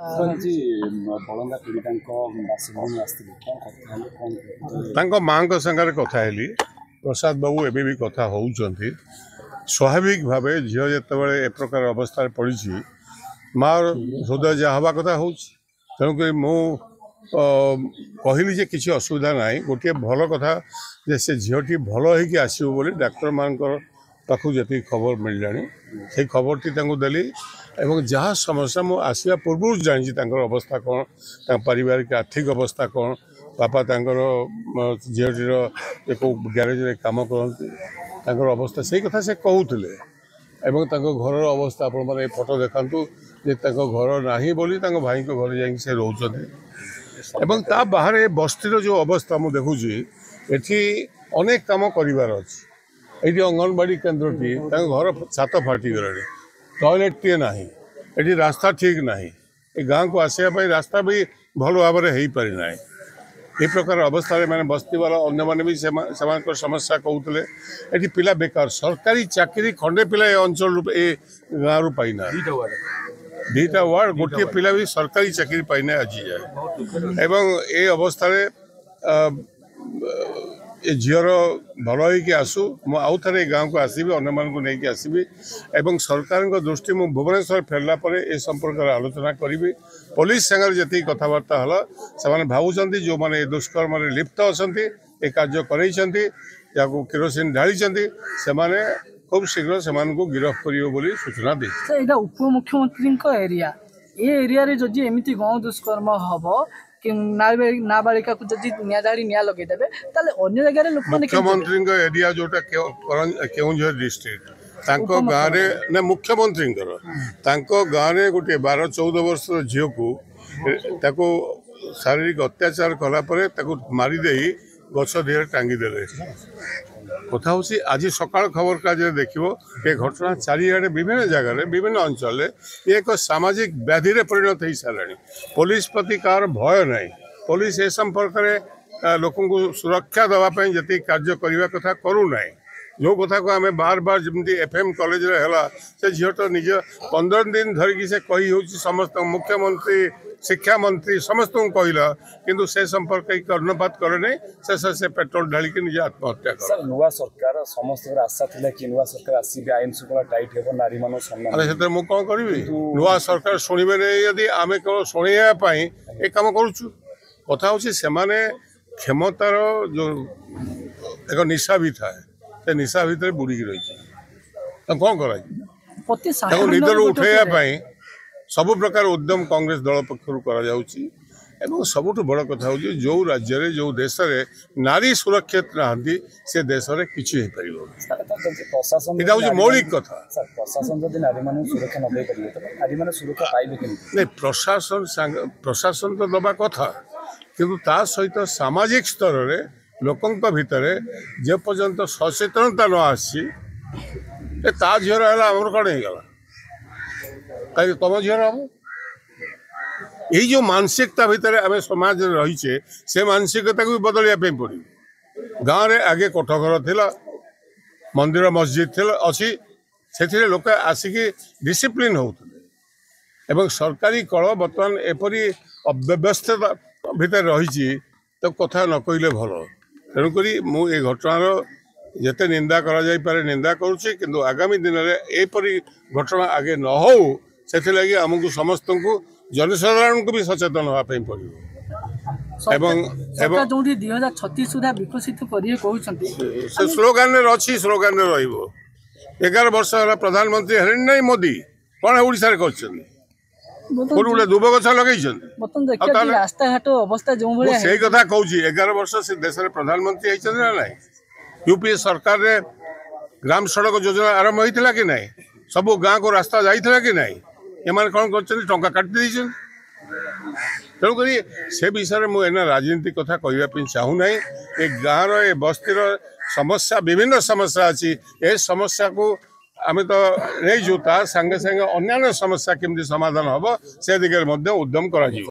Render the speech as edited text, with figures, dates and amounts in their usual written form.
माँ संगे कथा हेली प्रसाद बाबू एबे भी कथा होउचंती स्वाभाविक भाव झील जो ए प्रकार अवस्था पड़ी माँ हृदय जहाँ हवा कथा हो तेणुक मु कहली जे किसी असुविधा ना गोटे भल कथा जे से झीटी भल होगी आसो बोली डाक्तर मान पाखु जी खबर मिलला से खबर टी देली एवं जहाँ समस्या मु आसवा पूर्व जानी अवस्था कौन पारिवारिक आर्थिक अवस्था कौन बापा झीटीर ग्यारेज में कम करते अवस्था से कथा से कहते एवं घर अवस्था आपण मैंने फोटो देखु जे घर ना बोली भाई को घर जा रोच ता बाहर बस्तीर जो अवस्था मुझे देखुची एठी अनेक कम करार अच्छी ये अंगनवाड़ी केन्द्र टी घर छात फाटिगला टॉयलेट टे ना ये रास्ता ठीक ना गाँव को आसवाई रास्ता भी भल भाव में हो पारि ना ये प्रकार अवस्था मैंने बस्ती वाला अन्य मैंने भी समस्या कहते ये पिला बेकार सरकारी चाकरी खंडे पिला अंचल ए गाँव रू पाई ना दुईटा वार्ड गोटे पिला भी सरकारी चाकरी पाई ना आज जाए एवं ये अवस्था झीर भल हो आसू आउ थे गाँव को आसबि अन्य मान नहीं आसबि एवं सरकार दृष्टि मु भुवनेश्वर फेरला ए संपर्क आलोचना करी पुलिस संगे जी कथबार्ता है से भावुं जो मैंने दुष्कर्म लिप्त अच्छा ये कार्य कर केरोसिन ढाली से खूब शीघ्र से गिरफ्त कर सूचना दी उपमुख्यमंत्री एरिया ये एरिया रे जदि एमती गण दुष्कर्म हम नाबालिका को जदि निदाड़ी निया लगेदेवे अन्य जगह मुख्यमंत्री एरिया जोटा केउझर डिस्ट्रिक्ट गाँव में मुख्यमंत्री गाँव में गोटे 12-14 वर्ष झील को शारीरिक अत्याचार कलापर मारिदे गछ दिहे टांगीदे कथा हूँ आज सकाल खबर कागज देखो ये घटना चारिड़े विभिन्न जगह विभिन्न अंचल ये एक सामाजिक व्याधि परिणत हो सारे पुलिस प्रति कार भय ना पुलिस ए संपर्क में लोक सुरक्षा देवाई जी कार्य करने कथा करूना जो कथा को आम बार बार जमी एफएम कॉलेज है से झील तो निज 15 दिन धरिकी से कही हो समस्त मुख्यमंत्री शिक्षा मंत्री समस्त कहला किंतु से संपर्क कर्णपात करे से पेट्रोल ढालिक निज आत्महत्या कर नुआ सरकार समस्त आशा थिला कि नुआ सरकार आसीबे आईन शृंखला टाइट हेबो नारी मानो सम्मान अरे से मु कोन करबी नुआ सरकार सुनिबे नै यदि आमे केवल सुनिया पई ए काम करूछु कथा होछि से माने क्षमतार जो एक निशा भी था से निशा भीतर बुड़ी रही है कौन कर निदर उठेया सबु प्रकार उद्यम कांग्रेस दल पक्षर सबुठ बड़ कथा हूँ जो राज्य जो देश में नारी सुरक्षित नहांती से देश में किसी हूँ मौलिक कथा नहीं प्रशासन तो दबा कथा किंतु ता सहित सामाजिक स्तर में लोकों भितर जे पर्यंत सचेतनता न आसी ता झील आमर कौन होगा कहीं तुम झील हम यही जो मानसिकता भितर आम समाज रहीचे से मानसिकता को भी बदलिया पड़ो गाँव में आगे कोठघर थिला मंदिर मस्जिद अच्छी से लोक आसिकी डिसिप्लिन होते एवं सरकारी कल बर्तमान एपरी अव्यवस्था भितर रही तो कथा न कहले भल तेणुक मुझे घटनार जिते निंदा करा जाई पारे निंदा करुच्ची किंतु आगामी दिन में एपरी घटना आगे न हो से लगी आमको समस्त को जनसाधारण को भी सचेतन होगापी पड़ो जो 2036 सुधा विकसित कर स्लोगान अच्छी स्लोगान र11 वर्ष है प्रधानमंत्री है नहीं मोदी कौन ओडिशा कर गोटे दुब गछ लगे रास्ता घाट अवस्था जो से कथा कहूँ 11 वर्ष से देश में प्रधानमंत्री होती ना ना यूपीए सरकार रे ग्राम सड़क योजना आरंभ होता कि नहीं सबू गाँव को रास्ता जाइला कि नहीं ये कौन कर टंका काटि तेणुक से विषय में मुझे राजनीति कथा कहवाई चाहूना ये गाँव रे बस्तीर समस्या विभिन्न समस्या अच्छी ए समस्या को आम तो नहीं जो संगे संगे अन्य समस्या केमती समाधान हम से दिगरे उद्यम कर।